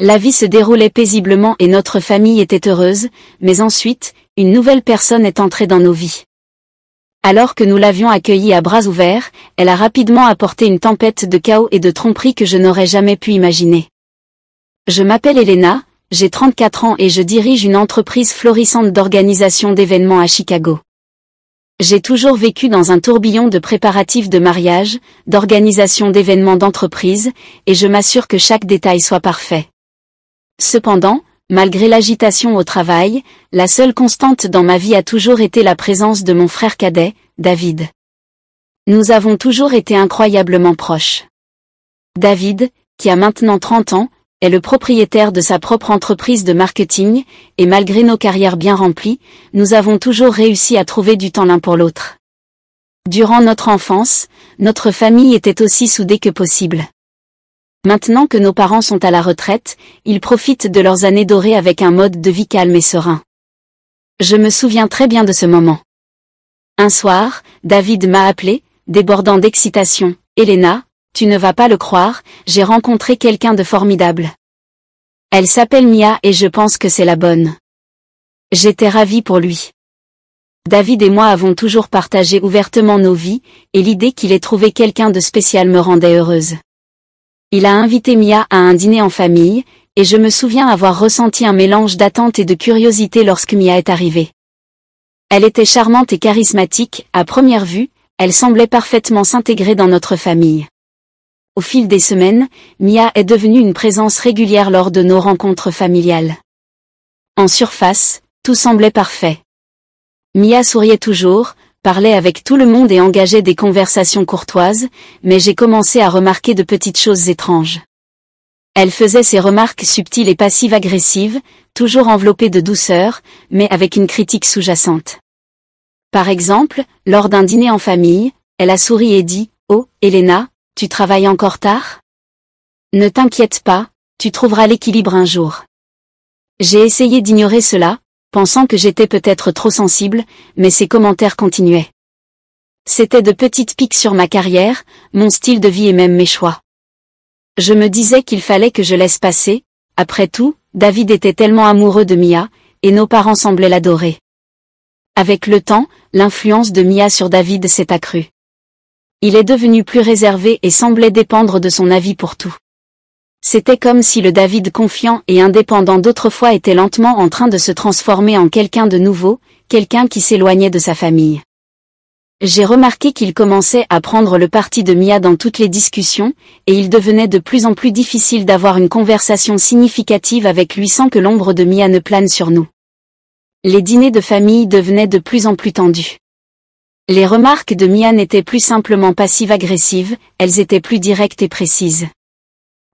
La vie se déroulait paisiblement et notre famille était heureuse, mais ensuite, une nouvelle personne est entrée dans nos vies. Alors que nous l'avions accueillie à bras ouverts, elle a rapidement apporté une tempête de chaos et de tromperies que je n'aurais jamais pu imaginer. Je m'appelle Elena, j'ai 34 ans et je dirige une entreprise florissante d'organisation d'événements à Chicago. J'ai toujours vécu dans un tourbillon de préparatifs de mariage, d'organisation d'événements d'entreprise, et je m'assure que chaque détail soit parfait. Cependant, malgré l'agitation au travail, la seule constante dans ma vie a toujours été la présence de mon frère cadet, David. Nous avons toujours été incroyablement proches. David, qui a maintenant 30 ans, est le propriétaire de sa propre entreprise de marketing, et malgré nos carrières bien remplies, nous avons toujours réussi à trouver du temps l'un pour l'autre. Durant notre enfance, notre famille était aussi soudée que possible. Maintenant que nos parents sont à la retraite, ils profitent de leurs années dorées avec un mode de vie calme et serein. Je me souviens très bien de ce moment. Un soir, David m'a appelé, débordant d'excitation. « Elena, tu ne vas pas le croire, j'ai rencontré quelqu'un de formidable. Elle s'appelle Mia et je pense que c'est la bonne. » J'étais ravie pour lui. David et moi avons toujours partagé ouvertement nos vies, et l'idée qu'il ait trouvé quelqu'un de spécial me rendait heureuse. Il a invité Mia à un dîner en famille, et je me souviens avoir ressenti un mélange d'attente et de curiosité lorsque Mia est arrivée. Elle était charmante et charismatique, à première vue, elle semblait parfaitement s'intégrer dans notre famille. Au fil des semaines, Mia est devenue une présence régulière lors de nos rencontres familiales. En surface, tout semblait parfait. Mia souriait toujours, parlait avec tout le monde et engageait des conversations courtoises, mais j'ai commencé à remarquer de petites choses étranges. Elle faisait ses remarques subtiles et passives-agressives, toujours enveloppées de douceur, mais avec une critique sous-jacente. Par exemple, lors d'un dîner en famille, elle a souri et dit « Oh, Elena, tu travailles encore tard ? Ne t'inquiète pas, tu trouveras l'équilibre un jour. » J'ai essayé d'ignorer cela, pensant que j'étais peut-être trop sensible, mais ses commentaires continuaient. C'était de petites piques sur ma carrière, mon style de vie et même mes choix. Je me disais qu'il fallait que je laisse passer, après tout, David était tellement amoureux de Mia, et nos parents semblaient l'adorer. Avec le temps, l'influence de Mia sur David s'est accrue. Il est devenu plus réservé et semblait dépendre de son avis pour tout. C'était comme si le David confiant et indépendant d'autrefois était lentement en train de se transformer en quelqu'un de nouveau, quelqu'un qui s'éloignait de sa famille. J'ai remarqué qu'il commençait à prendre le parti de Mia dans toutes les discussions, et il devenait de plus en plus difficile d'avoir une conversation significative avec lui sans que l'ombre de Mia ne plane sur nous. Les dîners de famille devenaient de plus en plus tendus. Les remarques de Mia n'étaient plus simplement passives-agressives, elles étaient plus directes et précises.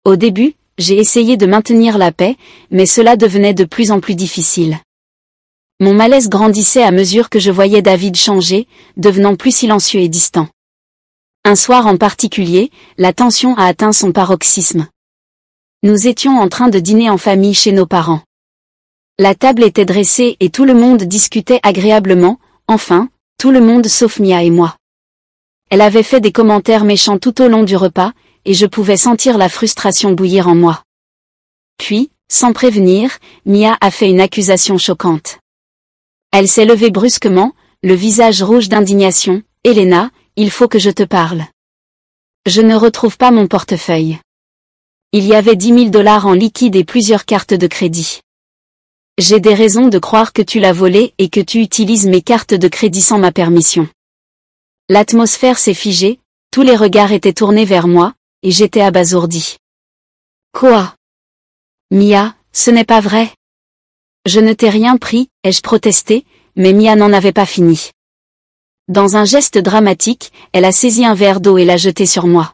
Au début, j'ai essayé de maintenir la paix, mais cela devenait de plus en plus difficile. Mon malaise grandissait à mesure que je voyais David changer, devenant plus silencieux et distant. Un soir en particulier, la tension a atteint son paroxysme. Nous étions en train de dîner en famille chez nos parents. La table était dressée et tout le monde discutait agréablement, enfin, tout le monde sauf Mia et moi. Elle avait fait des commentaires méchants tout au long du repas, et je pouvais sentir la frustration bouillir en moi. Puis, sans prévenir, Mia a fait une accusation choquante. Elle s'est levée brusquement, le visage rouge d'indignation. « Elena, il faut que je te parle. Je ne retrouve pas mon portefeuille. Il y avait 10 000 $ en liquide et plusieurs cartes de crédit. J'ai des raisons de croire que tu l'as volé et que tu utilises mes cartes de crédit sans ma permission. » L'atmosphère s'est figée, tous les regards étaient tournés vers moi, et j'étais abasourdie. « Quoi ? Mia, ce n'est pas vrai. Je ne t'ai rien pris, ai-je protesté, mais Mia n'en avait pas fini. Dans un geste dramatique, elle a saisi un verre d'eau et l'a jeté sur moi.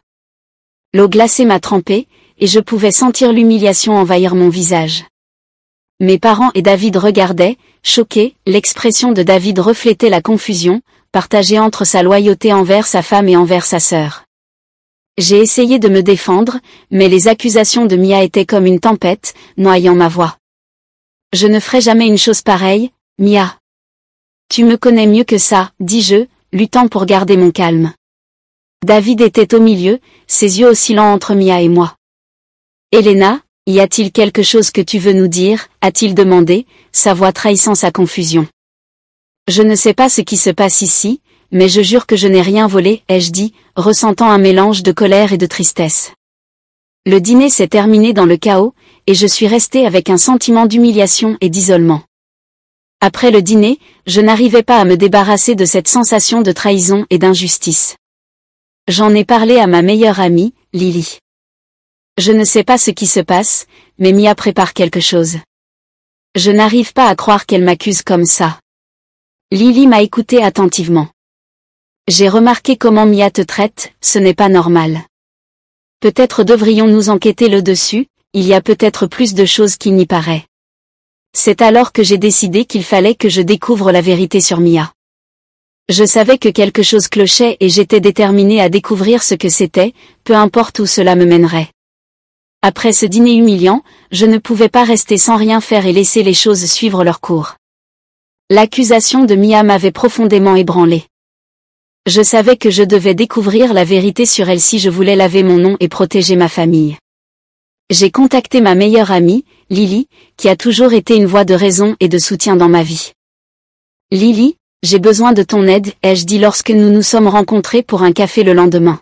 L'eau glacée m'a trempée, et je pouvais sentir l'humiliation envahir mon visage. Mes parents et David regardaient, choqués, l'expression de David reflétait la confusion, partagée entre sa loyauté envers sa femme et envers sa sœur. J'ai essayé de me défendre, mais les accusations de Mia étaient comme une tempête, noyant ma voix. « Je ne ferai jamais une chose pareille, Mia. »« Tu me connais mieux que ça, » dis-je, luttant pour garder mon calme. David était au milieu, ses yeux oscillant entre Mia et moi. « Elena, Y a-t-il quelque chose que tu veux nous dire, a-t-il demandé, sa voix trahissant sa confusion. Je ne sais pas ce qui se passe ici, mais je jure que je n'ai rien volé, ai-je dit, ressentant un mélange de colère et de tristesse. Le dîner s'est terminé dans le chaos, et je suis restée avec un sentiment d'humiliation et d'isolement. Après le dîner, je n'arrivais pas à me débarrasser de cette sensation de trahison et d'injustice. J'en ai parlé à ma meilleure amie, Lily. Je ne sais pas ce qui se passe, mais Mia prépare quelque chose. Je n'arrive pas à croire qu'elle m'accuse comme ça. Lily m'a écouté attentivement. J'ai remarqué comment Mia te traite, ce n'est pas normal. Peut-être devrions-nous enquêter le dessus, il y a peut-être plus de choses qu'il n'y paraît. C'est alors que j'ai décidé qu'il fallait que je découvre la vérité sur Mia. Je savais que quelque chose clochait et j'étais déterminée à découvrir ce que c'était, peu importe où cela me mènerait. Après ce dîner humiliant, je ne pouvais pas rester sans rien faire et laisser les choses suivre leur cours. L'accusation de Mia m'avait profondément ébranlée. Je savais que je devais découvrir la vérité sur elle si je voulais laver mon nom et protéger ma famille. J'ai contacté ma meilleure amie, Lily, qui a toujours été une voix de raison et de soutien dans ma vie. Lily, j'ai besoin de ton aide, ai-je dit lorsque nous nous sommes rencontrés pour un café le lendemain.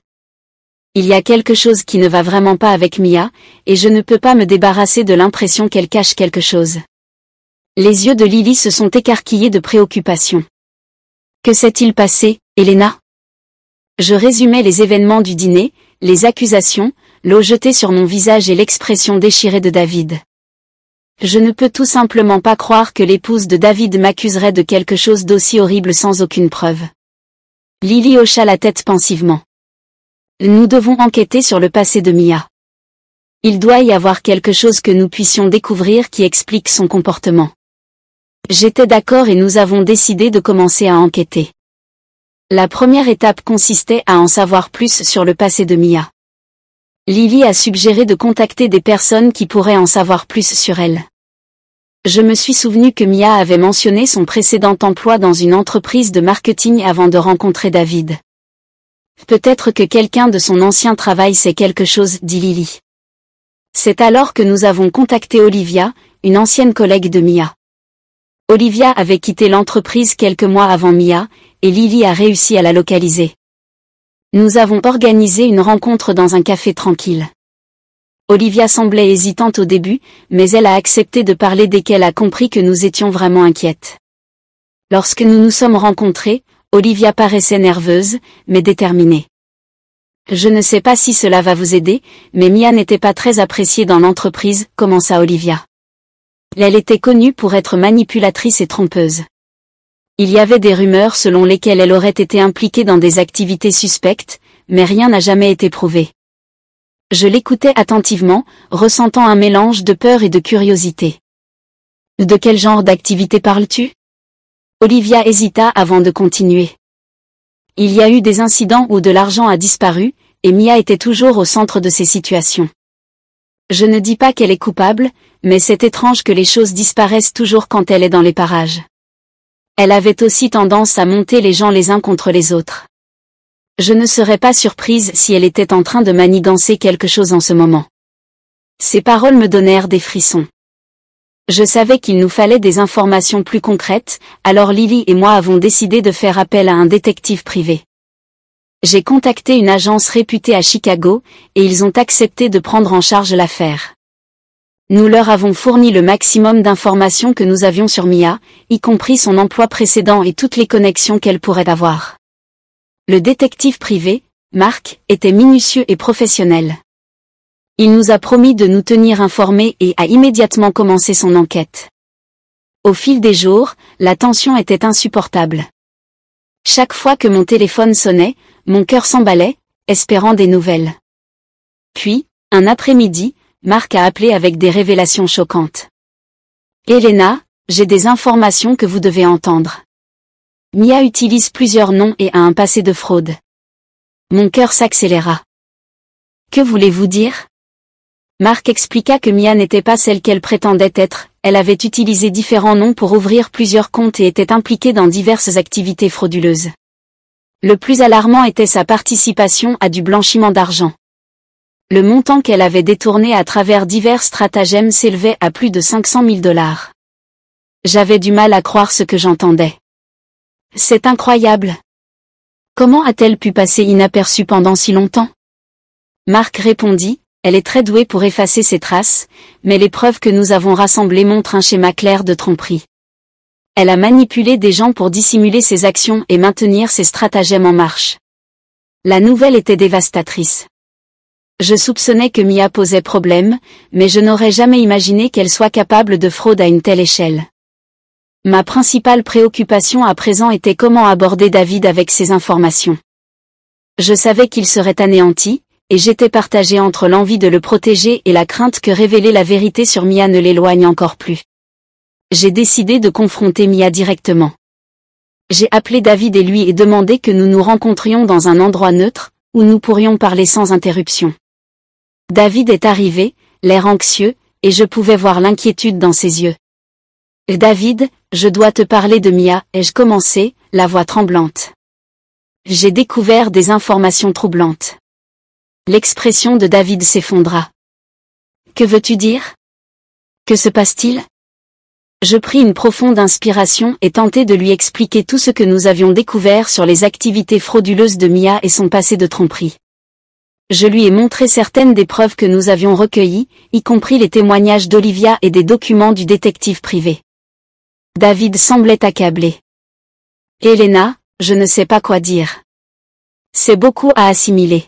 Il y a quelque chose qui ne va vraiment pas avec Mia, et je ne peux pas me débarrasser de l'impression qu'elle cache quelque chose. Les yeux de Lily se sont écarquillés de préoccupation. Que s'est-il passé, Elena? Je résumais les événements du dîner, les accusations, l'eau jetée sur mon visage et l'expression déchirée de David. Je ne peux tout simplement pas croire que l'épouse de David m'accuserait de quelque chose d'aussi horrible sans aucune preuve. Lily hocha la tête pensivement. Nous devons enquêter sur le passé de Mia. Il doit y avoir quelque chose que nous puissions découvrir qui explique son comportement. J'étais d'accord et nous avons décidé de commencer à enquêter. La première étape consistait à en savoir plus sur le passé de Mia. Lily a suggéré de contacter des personnes qui pourraient en savoir plus sur elle. Je me suis souvenu que Mia avait mentionné son précédent emploi dans une entreprise de marketing avant de rencontrer David. Peut-être que quelqu'un de son ancien travail sait quelque chose, dit Lily. C'est alors que nous avons contacté Olivia, une ancienne collègue de Mia. Olivia avait quitté l'entreprise quelques mois avant Mia, et Lily a réussi à la localiser. Nous avons organisé une rencontre dans un café tranquille. Olivia semblait hésitante au début, mais elle a accepté de parler dès qu'elle a compris que nous étions vraiment inquiètes. Lorsque nous nous sommes rencontrés, Olivia paraissait nerveuse, mais déterminée. Je ne sais pas si cela va vous aider, mais Mia n'était pas très appréciée dans l'entreprise, commença Olivia. Elle était connue pour être manipulatrice et trompeuse. Il y avait des rumeurs selon lesquelles elle aurait été impliquée dans des activités suspectes, mais rien n'a jamais été prouvé. Je l'écoutais attentivement, ressentant un mélange de peur et de curiosité. De quel genre d'activité parles-tu? Olivia hésita avant de continuer. Il y a eu des incidents où de l'argent a disparu, et Mia était toujours au centre de ces situations. Je ne dis pas qu'elle est coupable, mais c'est étrange que les choses disparaissent toujours quand elle est dans les parages. Elle avait aussi tendance à monter les gens les uns contre les autres. Je ne serais pas surprise si elle était en train de manigancer quelque chose en ce moment. Ces paroles me donnèrent des frissons. Je savais qu'il nous fallait des informations plus concrètes, alors Lily et moi avons décidé de faire appel à un détective privé. J'ai contacté une agence réputée à Chicago, et ils ont accepté de prendre en charge l'affaire. Nous leur avons fourni le maximum d'informations que nous avions sur Mia, y compris son emploi précédent et toutes les connexions qu'elle pourrait avoir. Le détective privé, Mark, était minutieux et professionnel. Il nous a promis de nous tenir informés et a immédiatement commencé son enquête. Au fil des jours, la tension était insupportable. Chaque fois que mon téléphone sonnait, mon cœur s'emballait, espérant des nouvelles. Puis, un après-midi, Mark a appelé avec des révélations choquantes. « Elena, j'ai des informations que vous devez entendre. Mia utilise plusieurs noms et a un passé de fraude. » Mon cœur s'accéléra. « Que voulez-vous dire ?» Mark expliqua que Mia n'était pas celle qu'elle prétendait être, elle avait utilisé différents noms pour ouvrir plusieurs comptes et était impliquée dans diverses activités frauduleuses. Le plus alarmant était sa participation à du blanchiment d'argent. Le montant qu'elle avait détourné à travers divers stratagèmes s'élevait à plus de 500 000 $. J'avais du mal à croire ce que j'entendais. C'est incroyable. Comment a-t-elle pu passer inaperçue pendant si longtemps? Marc répondit, elle est très douée pour effacer ses traces, mais les preuves que nous avons rassemblées montrent un schéma clair de tromperie. Elle a manipulé des gens pour dissimuler ses actions et maintenir ses stratagèmes en marche. La nouvelle était dévastatrice. Je soupçonnais que Mia posait problème, mais je n'aurais jamais imaginé qu'elle soit capable de fraude à une telle échelle. Ma principale préoccupation à présent était comment aborder David avec ces informations. Je savais qu'il serait anéanti, et j'étais partagée entre l'envie de le protéger et la crainte que révéler la vérité sur Mia ne l'éloigne encore plus. J'ai décidé de confronter Mia directement. J'ai appelé David et lui ai demandé que nous nous rencontrions dans un endroit neutre, où nous pourrions parler sans interruption. David est arrivé, l'air anxieux, et je pouvais voir l'inquiétude dans ses yeux. « David, je dois te parler de Mia », ai-je commencé, la voix tremblante. J'ai découvert des informations troublantes. L'expression de David s'effondra. « Que veux-tu dire? Que se passe-t-il » Je pris une profonde inspiration et tentai de lui expliquer tout ce que nous avions découvert sur les activités frauduleuses de Mia et son passé de tromperie. Je lui ai montré certaines des preuves que nous avions recueillies, y compris les témoignages d'Olivia et des documents du détective privé. David semblait accablé. « Elena, je ne sais pas quoi dire. C'est beaucoup à assimiler. »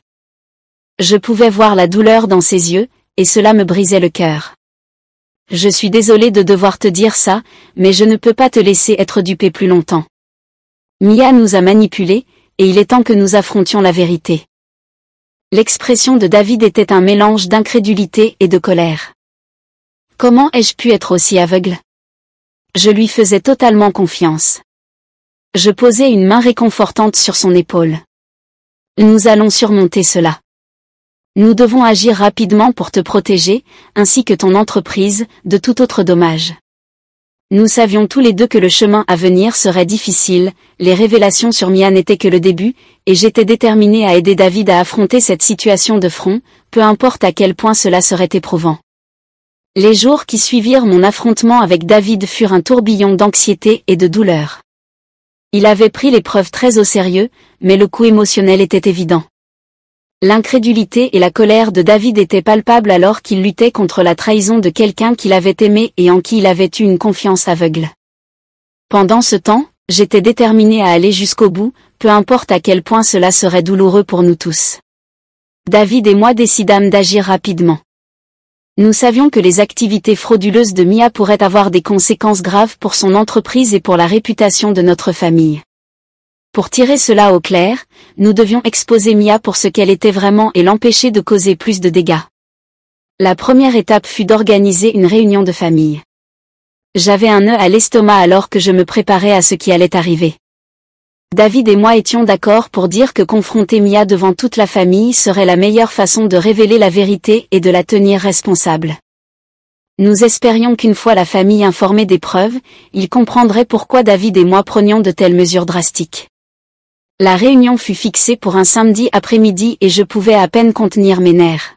Je pouvais voir la douleur dans ses yeux, et cela me brisait le cœur. « Je suis désolée de devoir te dire ça, mais je ne peux pas te laisser être dupée plus longtemps. Mia nous a manipulés, et il est temps que nous affrontions la vérité. » L'expression de David était un mélange d'incrédulité et de colère. Comment ai-je pu être aussi aveugle? Je lui faisais totalement confiance. Je posai une main réconfortante sur son épaule. Nous allons surmonter cela. Nous devons agir rapidement pour te protéger, ainsi que ton entreprise, de tout autre dommage. Nous savions tous les deux que le chemin à venir serait difficile, les révélations sur Mia n'étaient que le début, et j'étais déterminée à aider David à affronter cette situation de front, peu importe à quel point cela serait éprouvant. Les jours qui suivirent mon affrontement avec David furent un tourbillon d'anxiété et de douleur. Il avait pris l'épreuve très au sérieux, mais le coup émotionnel était évident. L'incrédulité et la colère de David étaient palpables alors qu'il luttait contre la trahison de quelqu'un qu'il avait aimé et en qui il avait eu une confiance aveugle. Pendant ce temps, j'étais déterminée à aller jusqu'au bout, peu importe à quel point cela serait douloureux pour nous tous. David et moi décidâmes d'agir rapidement. Nous savions que les activités frauduleuses de Mia pourraient avoir des conséquences graves pour son entreprise et pour la réputation de notre famille. Pour tirer cela au clair, nous devions exposer Mia pour ce qu'elle était vraiment et l'empêcher de causer plus de dégâts. La première étape fut d'organiser une réunion de famille. J'avais un nœud à l'estomac alors que je me préparais à ce qui allait arriver. David et moi étions d'accord pour dire que confronter Mia devant toute la famille serait la meilleure façon de révéler la vérité et de la tenir responsable. Nous espérions qu'une fois la famille informée des preuves, ils comprendraient pourquoi David et moi prenions de telles mesures drastiques. La réunion fut fixée pour un samedi après-midi et je pouvais à peine contenir mes nerfs.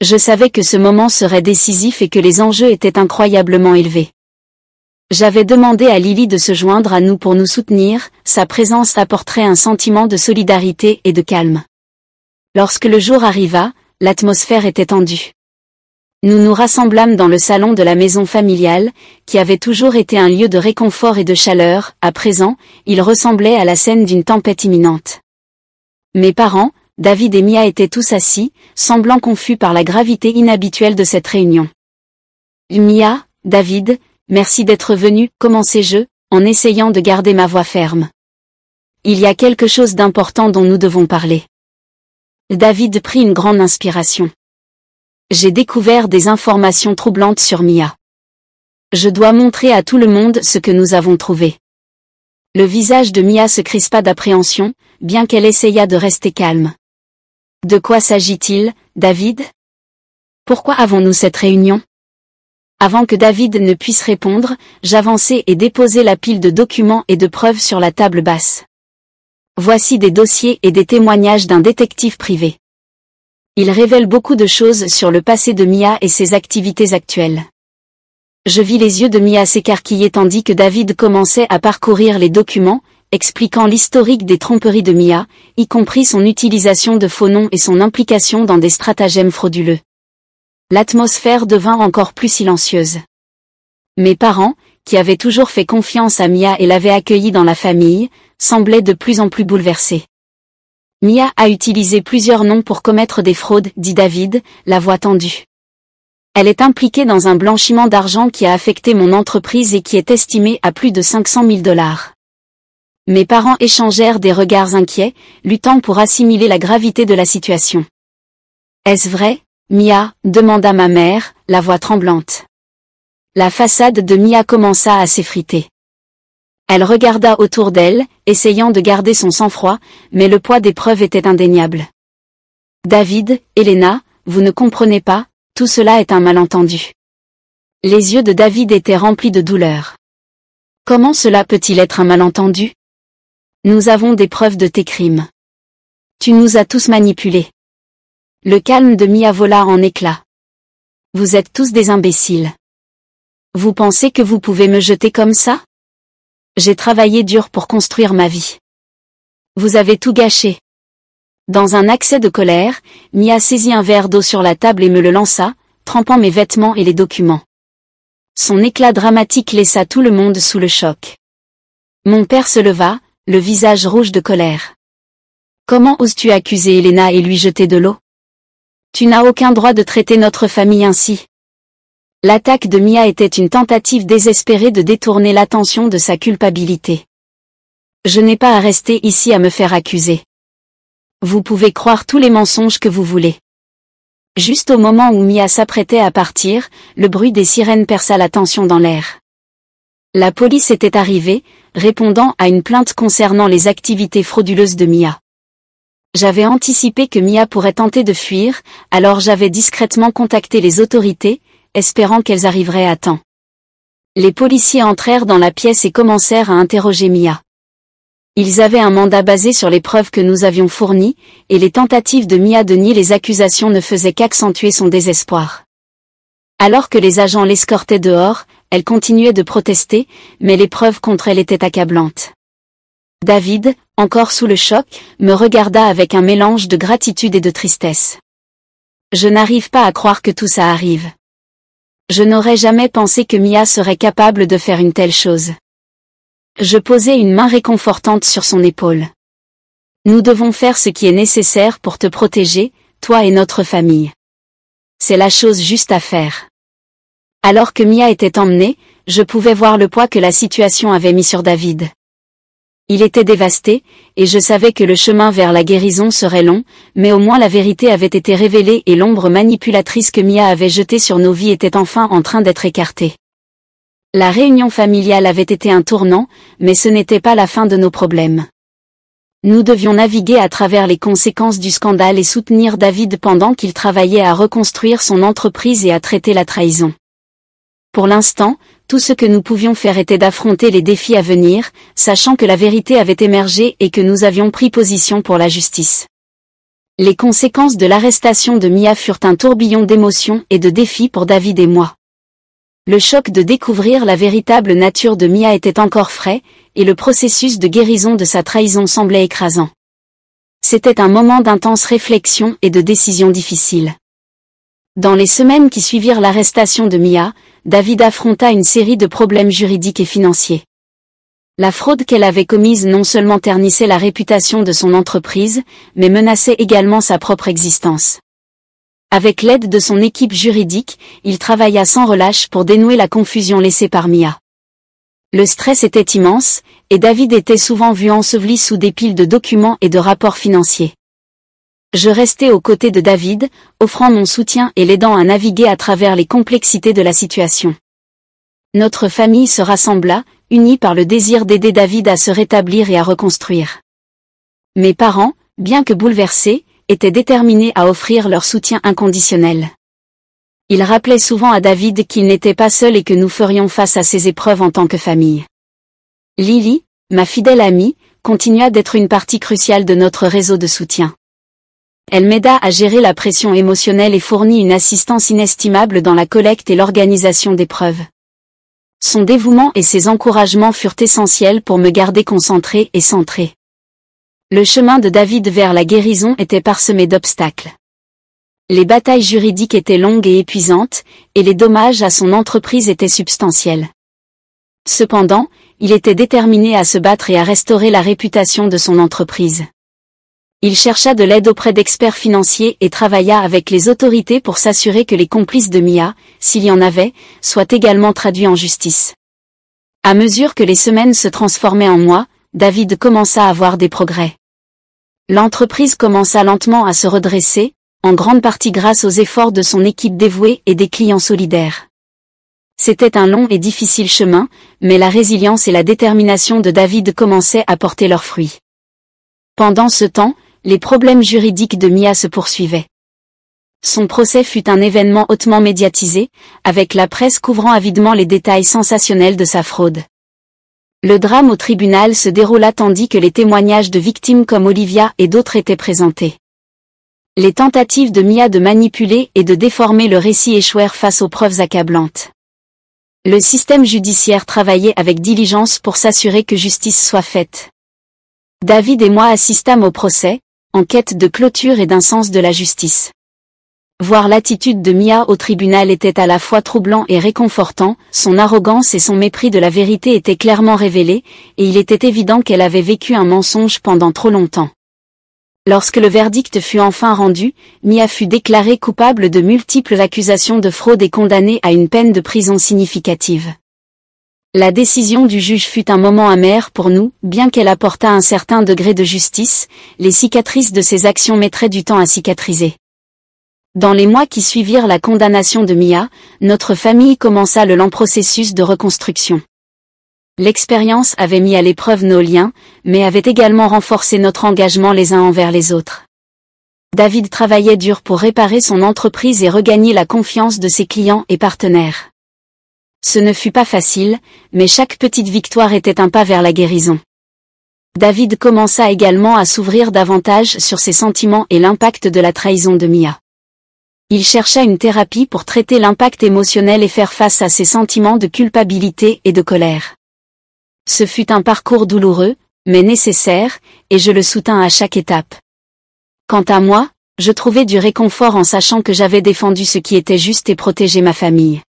Je savais que ce moment serait décisif et que les enjeux étaient incroyablement élevés. J'avais demandé à Lily de se joindre à nous pour nous soutenir, sa présence apporterait un sentiment de solidarité et de calme. Lorsque le jour arriva, l'atmosphère était tendue. Nous nous rassemblâmes dans le salon de la maison familiale, qui avait toujours été un lieu de réconfort et de chaleur. À présent, il ressemblait à la scène d'une tempête imminente. Mes parents, David et Mia étaient tous assis, semblant confus par la gravité inhabituelle de cette réunion. Mia, David, merci d'être venu, commençai-je, en essayant de garder ma voix ferme. Il y a quelque chose d'important dont nous devons parler. David prit une grande inspiration. J'ai découvert des informations troublantes sur Mia. Je dois montrer à tout le monde ce que nous avons trouvé. Le visage de Mia se crispa d'appréhension, bien qu'elle essayât de rester calme. De quoi s'agit-il, David? Pourquoi avons-nous cette réunion? Avant que David ne puisse répondre, j'avançai et déposai la pile de documents et de preuves sur la table basse. Voici des dossiers et des témoignages d'un détective privé. Il révèle beaucoup de choses sur le passé de Mia et ses activités actuelles. Je vis les yeux de Mia s'écarquiller tandis que David commençait à parcourir les documents, expliquant l'historique des tromperies de Mia, y compris son utilisation de faux noms et son implication dans des stratagèmes frauduleux. L'atmosphère devint encore plus silencieuse. Mes parents, qui avaient toujours fait confiance à Mia et l'avaient accueillie dans la famille, semblaient de plus en plus bouleversés. Mia a utilisé plusieurs noms pour commettre des fraudes, dit David, la voix tendue. Elle est impliquée dans un blanchiment d'argent qui a affecté mon entreprise et qui est estimé à plus de 500 000 $. Mes parents échangèrent des regards inquiets, luttant pour assimiler la gravité de la situation. Est-ce vrai, Mia, demanda ma mère, la voix tremblante. La façade de Mia commença à s'effriter. Elle regarda autour d'elle, essayant de garder son sang-froid, mais le poids des preuves était indéniable. David, Elena, vous ne comprenez pas, tout cela est un malentendu. Les yeux de David étaient remplis de douleur. Comment cela peut-il être un malentendu? Nous avons des preuves de tes crimes. Tu nous as tous manipulés. Le calme de Mia vola en éclats. Vous êtes tous des imbéciles. Vous pensez que vous pouvez me jeter comme ça? J'ai travaillé dur pour construire ma vie. Vous avez tout gâché. Dans un accès de colère, Mia saisit un verre d'eau sur la table et me le lança, trempant mes vêtements et les documents. Son éclat dramatique laissa tout le monde sous le choc. Mon père se leva, le visage rouge de colère. Comment oses-tu accuser Elena et lui jeter de l'eau? Tu n'as aucun droit de traiter notre famille ainsi. L'attaque de Mia était une tentative désespérée de détourner l'attention de sa culpabilité. Je n'ai pas à rester ici à me faire accuser. Vous pouvez croire tous les mensonges que vous voulez. Juste au moment où Mia s'apprêtait à partir, le bruit des sirènes perça la tension dans l'air. La police était arrivée, répondant à une plainte concernant les activités frauduleuses de Mia. J'avais anticipé que Mia pourrait tenter de fuir, alors j'avais discrètement contacté les autorités, espérant qu'elles arriveraient à temps. Les policiers entrèrent dans la pièce et commencèrent à interroger Mia. Ils avaient un mandat basé sur les preuves que nous avions fournies, et les tentatives de Mia de nier les accusations ne faisaient qu'accentuer son désespoir. Alors que les agents l'escortaient dehors, elle continuait de protester, mais les preuves contre elle étaient accablantes. David, encore sous le choc, me regarda avec un mélange de gratitude et de tristesse. Je n'arrive pas à croire que tout ça arrive. Je n'aurais jamais pensé que Mia serait capable de faire une telle chose. Je posai une main réconfortante sur son épaule. Nous devons faire ce qui est nécessaire pour te protéger, toi et notre famille. C'est la chose juste à faire. Alors que Mia était emmenée, je pouvais voir le poids que la situation avait mis sur David. Il était dévasté, et je savais que le chemin vers la guérison serait long, mais au moins la vérité avait été révélée et l'ombre manipulatrice que Mia avait jetée sur nos vies était enfin en train d'être écartée. La réunion familiale avait été un tournant, mais ce n'était pas la fin de nos problèmes. Nous devions naviguer à travers les conséquences du scandale et soutenir David pendant qu'il travaillait à reconstruire son entreprise et à traiter la trahison. Pour l'instant, tout ce que nous pouvions faire était d'affronter les défis à venir, sachant que la vérité avait émergé et que nous avions pris position pour la justice. Les conséquences de l'arrestation de Mia furent un tourbillon d'émotions et de défis pour David et moi. Le choc de découvrir la véritable nature de Mia était encore frais, et le processus de guérison de sa trahison semblait écrasant. C'était un moment d'intense réflexion et de décisions difficiles. Dans les semaines qui suivirent l'arrestation de Mia, David affronta une série de problèmes juridiques et financiers. La fraude qu'elle avait commise non seulement ternissait la réputation de son entreprise, mais menaçait également sa propre existence. Avec l'aide de son équipe juridique, il travailla sans relâche pour dénouer la confusion laissée par Mia. Le stress était immense, et David était souvent vu enseveli sous des piles de documents et de rapports financiers. Je restais aux côtés de David, offrant mon soutien et l'aidant à naviguer à travers les complexités de la situation. Notre famille se rassembla, unie par le désir d'aider David à se rétablir et à reconstruire. Mes parents, bien que bouleversés, étaient déterminés à offrir leur soutien inconditionnel. Ils rappelaient souvent à David qu'il n'était pas seul et que nous ferions face à ces épreuves en tant que famille. Lily, ma fidèle amie, continua d'être une partie cruciale de notre réseau de soutien. Elle m'aida à gérer la pression émotionnelle et fournit une assistance inestimable dans la collecte et l'organisation des preuves. Son dévouement et ses encouragements furent essentiels pour me garder concentrée et centrée. Le chemin de David vers la guérison était parsemé d'obstacles. Les batailles juridiques étaient longues et épuisantes, et les dommages à son entreprise étaient substantiels. Cependant, il était déterminé à se battre et à restaurer la réputation de son entreprise. Il chercha de l'aide auprès d'experts financiers et travailla avec les autorités pour s'assurer que les complices de Mia, s'il y en avait, soient également traduits en justice. À mesure que les semaines se transformaient en mois, David commença à voir des progrès. L'entreprise commença lentement à se redresser, en grande partie grâce aux efforts de son équipe dévouée et des clients solidaires. C'était un long et difficile chemin, mais la résilience et la détermination de David commençaient à porter leurs fruits. Pendant ce temps, les problèmes juridiques de Mia se poursuivaient. Son procès fut un événement hautement médiatisé, avec la presse couvrant avidement les détails sensationnels de sa fraude. Le drame au tribunal se déroula tandis que les témoignages de victimes comme Olivia et d'autres étaient présentés. Les tentatives de Mia de manipuler et de déformer le récit échouèrent face aux preuves accablantes. Le système judiciaire travaillait avec diligence pour s'assurer que justice soit faite. David et moi assistâmes au procès, en quête de clôture et d'un sens de la justice. Voir l'attitude de Mia au tribunal était à la fois troublant et réconfortant, son arrogance et son mépris de la vérité étaient clairement révélés, et il était évident qu'elle avait vécu un mensonge pendant trop longtemps. Lorsque le verdict fut enfin rendu, Mia fut déclarée coupable de multiples accusations de fraude et condamnée à une peine de prison significative. La décision du juge fut un moment amer pour nous, bien qu'elle apportât un certain degré de justice, les cicatrices de ses actions mettraient du temps à cicatriser. Dans les mois qui suivirent la condamnation de Mia, notre famille commença le lent processus de reconstruction. L'expérience avait mis à l'épreuve nos liens, mais avait également renforcé notre engagement les uns envers les autres. David travaillait dur pour réparer son entreprise et regagner la confiance de ses clients et partenaires. Ce ne fut pas facile, mais chaque petite victoire était un pas vers la guérison. David commença également à s'ouvrir davantage sur ses sentiments et l'impact de la trahison de Mia. Il chercha une thérapie pour traiter l'impact émotionnel et faire face à ses sentiments de culpabilité et de colère. Ce fut un parcours douloureux, mais nécessaire, et je le soutins à chaque étape. Quant à moi, je trouvais du réconfort en sachant que j'avais défendu ce qui était juste et protégé ma famille.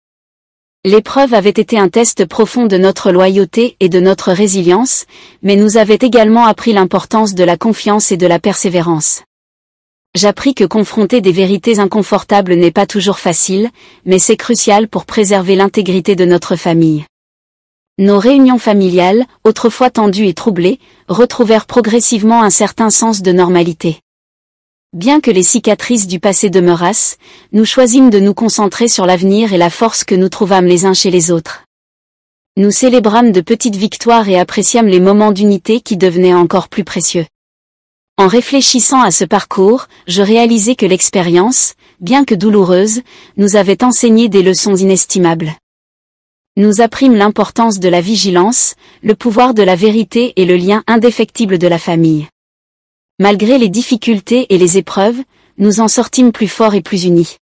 L'épreuve avait été un test profond de notre loyauté et de notre résilience, mais nous avait également appris l'importance de la confiance et de la persévérance. J'appris que confronter des vérités inconfortables n'est pas toujours facile, mais c'est crucial pour préserver l'intégrité de notre famille. Nos réunions familiales, autrefois tendues et troublées, retrouvèrent progressivement un certain sens de normalité. Bien que les cicatrices du passé demeurassent, nous choisîmes de nous concentrer sur l'avenir et la force que nous trouvâmes les uns chez les autres. Nous célébrâmes de petites victoires et appréciâmes les moments d'unité qui devenaient encore plus précieux. En réfléchissant à ce parcours, je réalisai que l'expérience, bien que douloureuse, nous avait enseigné des leçons inestimables. Nous apprîmes l'importance de la vigilance, le pouvoir de la vérité et le lien indéfectible de la famille. Malgré les difficultés et les épreuves, nous en sortîmes plus forts et plus unis.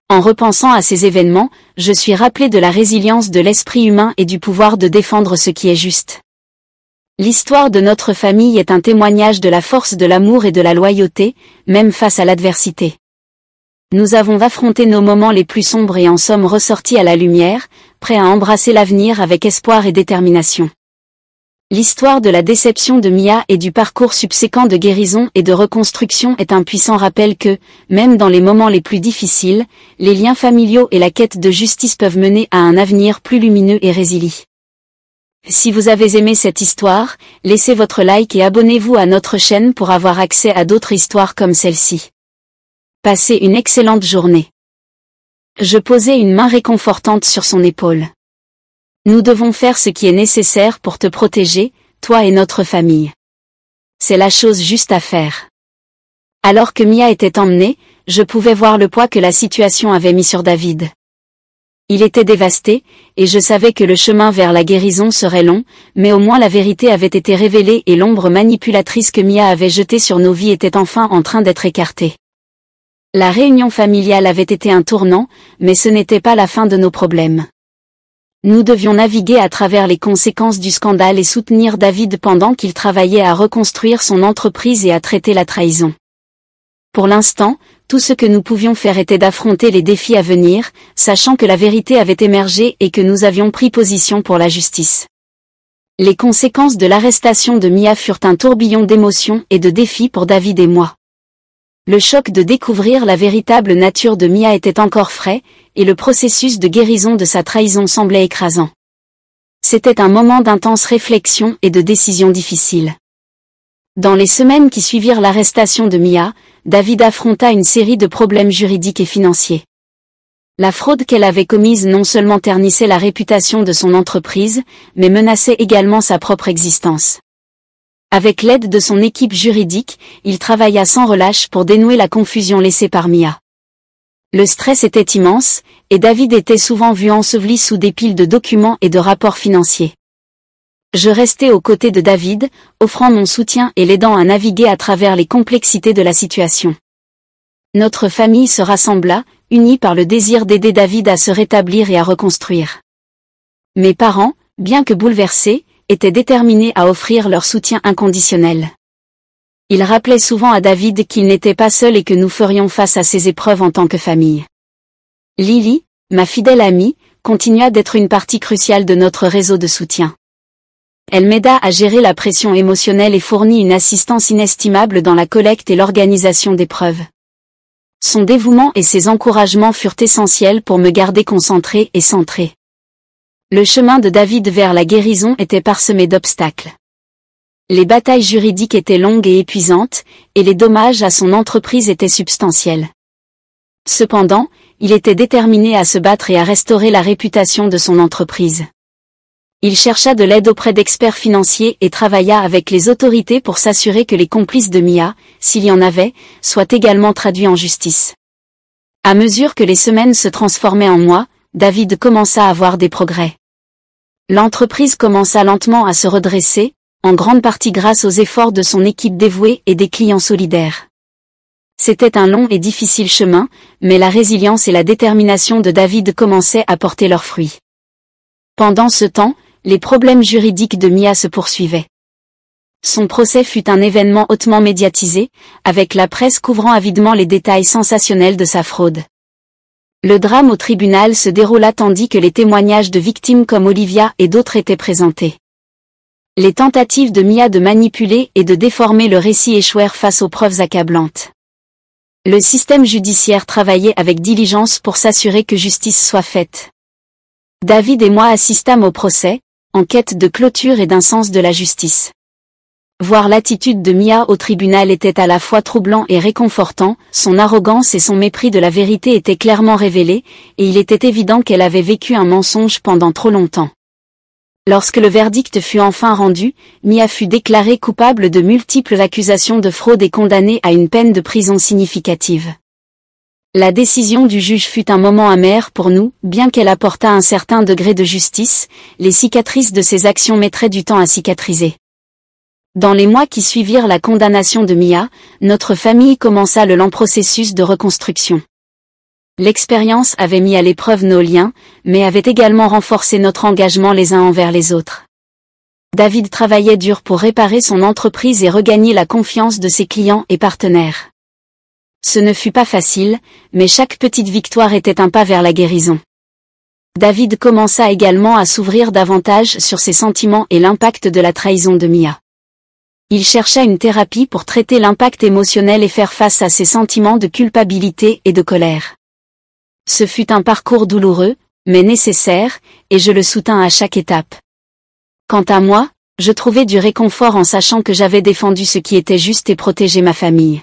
En repensant à ces événements, je suis rappelé de la résilience de l'esprit humain et du pouvoir de défendre ce qui est juste. L'histoire de notre famille est un témoignage de la force de l'amour et de la loyauté, même face à l'adversité. Nous avons affronté nos moments les plus sombres et en sommes ressortis à la lumière, prêts à embrasser l'avenir avec espoir et détermination. L'histoire de la déception de Mia et du parcours subséquent de guérison et de reconstruction est un puissant rappel que, même dans les moments les plus difficiles, les liens familiaux et la quête de justice peuvent mener à un avenir plus lumineux et résilient. Si vous avez aimé cette histoire, laissez votre like et abonnez-vous à notre chaîne pour avoir accès à d'autres histoires comme celle-ci. Passez une excellente journée. Je posai une main réconfortante sur son épaule. Nous devons faire ce qui est nécessaire pour te protéger, toi et notre famille. C'est la chose juste à faire. Alors que Mia était emmenée, je pouvais voir le poids que la situation avait mis sur David. Il était dévasté, et je savais que le chemin vers la guérison serait long, mais au moins la vérité avait été révélée et l'ombre manipulatrice que Mia avait jetée sur nos vies était enfin en train d'être écartée. La réunion familiale avait été un tournant, mais ce n'était pas la fin de nos problèmes. Nous devions naviguer à travers les conséquences du scandale et soutenir David pendant qu'il travaillait à reconstruire son entreprise et à traiter la trahison. Pour l'instant, tout ce que nous pouvions faire était d'affronter les défis à venir, sachant que la vérité avait émergé et que nous avions pris position pour la justice. Les conséquences de l'arrestation de Mia furent un tourbillon d'émotions et de défis pour David et moi. Le choc de découvrir la véritable nature de Mia était encore frais, et le processus de guérison de sa trahison semblait écrasant. C'était un moment d'intense réflexion et de décisions difficiles. Dans les semaines qui suivirent l'arrestation de Mia, David affronta une série de problèmes juridiques et financiers. La fraude qu'elle avait commise non seulement ternissait la réputation de son entreprise, mais menaçait également sa propre existence. Avec l'aide de son équipe juridique, il travailla sans relâche pour dénouer la confusion laissée par Mia. Le stress était immense, et David était souvent vu enseveli sous des piles de documents et de rapports financiers. Je restais aux côtés de David, offrant mon soutien et l'aidant à naviguer à travers les complexités de la situation. Notre famille se rassembla, unie par le désir d'aider David à se rétablir et à reconstruire. Mes parents, bien que bouleversés, étaient déterminés à offrir leur soutien inconditionnel. Ils rappelaient souvent à David qu'il n'était pas seul et que nous ferions face à ces épreuves en tant que famille. Lily, ma fidèle amie, continua d'être une partie cruciale de notre réseau de soutien. Elle m'aida à gérer la pression émotionnelle et fournit une assistance inestimable dans la collecte et l'organisation d'épreuves. Son dévouement et ses encouragements furent essentiels pour me garder concentrée et centrée. Le chemin de David vers la guérison était parsemé d'obstacles. Les batailles juridiques étaient longues et épuisantes, et les dommages à son entreprise étaient substantiels. Cependant, il était déterminé à se battre et à restaurer la réputation de son entreprise. Il chercha de l'aide auprès d'experts financiers et travailla avec les autorités pour s'assurer que les complices de Mia, s'il y en avait, soient également traduits en justice. À mesure que les semaines se transformaient en mois, David commença à voir des progrès. L'entreprise commença lentement à se redresser, en grande partie grâce aux efforts de son équipe dévouée et des clients solidaires. C'était un long et difficile chemin, mais la résilience et la détermination de David commençaient à porter leurs fruits. Pendant ce temps, les problèmes juridiques de Mia se poursuivaient. Son procès fut un événement hautement médiatisé, avec la presse couvrant avidement les détails sensationnels de sa fraude. Le drame au tribunal se déroula tandis que les témoignages de victimes comme Olivia et d'autres étaient présentés. Les tentatives de Mia de manipuler et de déformer le récit échouèrent face aux preuves accablantes. Le système judiciaire travaillait avec diligence pour s'assurer que justice soit faite. David et moi assistâmes au procès, en quête de clôture et d'un sens de la justice. Voir l'attitude de Mia au tribunal était à la fois troublant et réconfortant, son arrogance et son mépris de la vérité étaient clairement révélés, et il était évident qu'elle avait vécu un mensonge pendant trop longtemps. Lorsque le verdict fut enfin rendu, Mia fut déclarée coupable de multiples accusations de fraude et condamnée à une peine de prison significative. La décision du juge fut un moment amer pour nous, bien qu'elle apportât un certain degré de justice, les cicatrices de ses actions mettraient du temps à cicatriser. Dans les mois qui suivirent la condamnation de Mia, notre famille commença le lent processus de reconstruction. L'expérience avait mis à l'épreuve nos liens, mais avait également renforcé notre engagement les uns envers les autres. David travaillait dur pour réparer son entreprise et regagner la confiance de ses clients et partenaires. Ce ne fut pas facile, mais chaque petite victoire était un pas vers la guérison. David commença également à s'ouvrir davantage sur ses sentiments et l'impact de la trahison de Mia. Il chercha une thérapie pour traiter l'impact émotionnel et faire face à ses sentiments de culpabilité et de colère. Ce fut un parcours douloureux, mais nécessaire, et je le soutins à chaque étape. Quant à moi, je trouvais du réconfort en sachant que j'avais défendu ce qui était juste et protégé ma famille.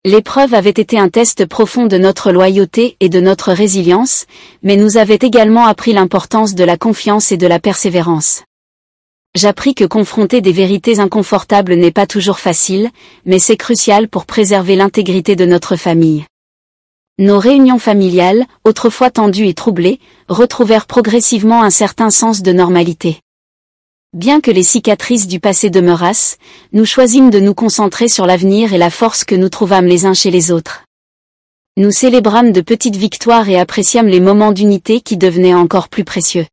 L'épreuve avait été un test profond de notre loyauté et de notre résilience, mais nous avait également appris l'importance de la confiance et de la persévérance. J'appris que confronter des vérités inconfortables n'est pas toujours facile, mais c'est crucial pour préserver l'intégrité de notre famille. Nos réunions familiales, autrefois tendues et troublées, retrouvèrent progressivement un certain sens de normalité. Bien que les cicatrices du passé demeurassent, nous choisîmes de nous concentrer sur l'avenir et la force que nous trouvâmes les uns chez les autres. Nous célébrâmes de petites victoires et appréciâmes les moments d'unité qui devenaient encore plus précieux.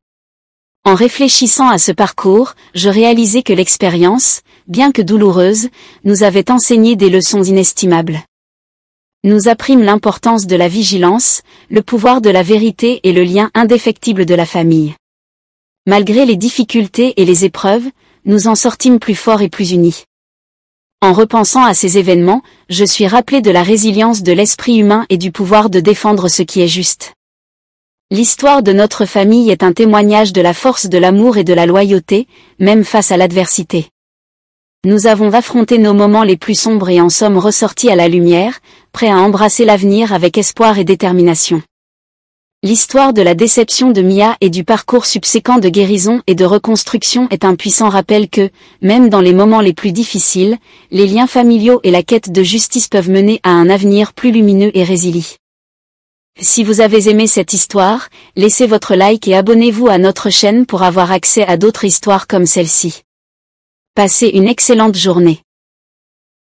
En réfléchissant à ce parcours, je réalisais que l'expérience, bien que douloureuse, nous avait enseigné des leçons inestimables. Nous apprîmes l'importance de la vigilance, le pouvoir de la vérité et le lien indéfectible de la famille. Malgré les difficultés et les épreuves, nous en sortîmes plus forts et plus unis. En repensant à ces événements, je suis rappelé de la résilience de l'esprit humain et du pouvoir de défendre ce qui est juste. L'histoire de notre famille est un témoignage de la force de l'amour et de la loyauté, même face à l'adversité. Nous avons affronté nos moments les plus sombres et en sommes ressortis à la lumière, prêts à embrasser l'avenir avec espoir et détermination. L'histoire de la déception de Mia et du parcours subséquent de guérison et de reconstruction est un puissant rappel que, même dans les moments les plus difficiles, les liens familiaux et la quête de justice peuvent mener à un avenir plus lumineux et résilient. Si vous avez aimé cette histoire, laissez votre like et abonnez-vous à notre chaîne pour avoir accès à d'autres histoires comme celle-ci. Passez une excellente journée.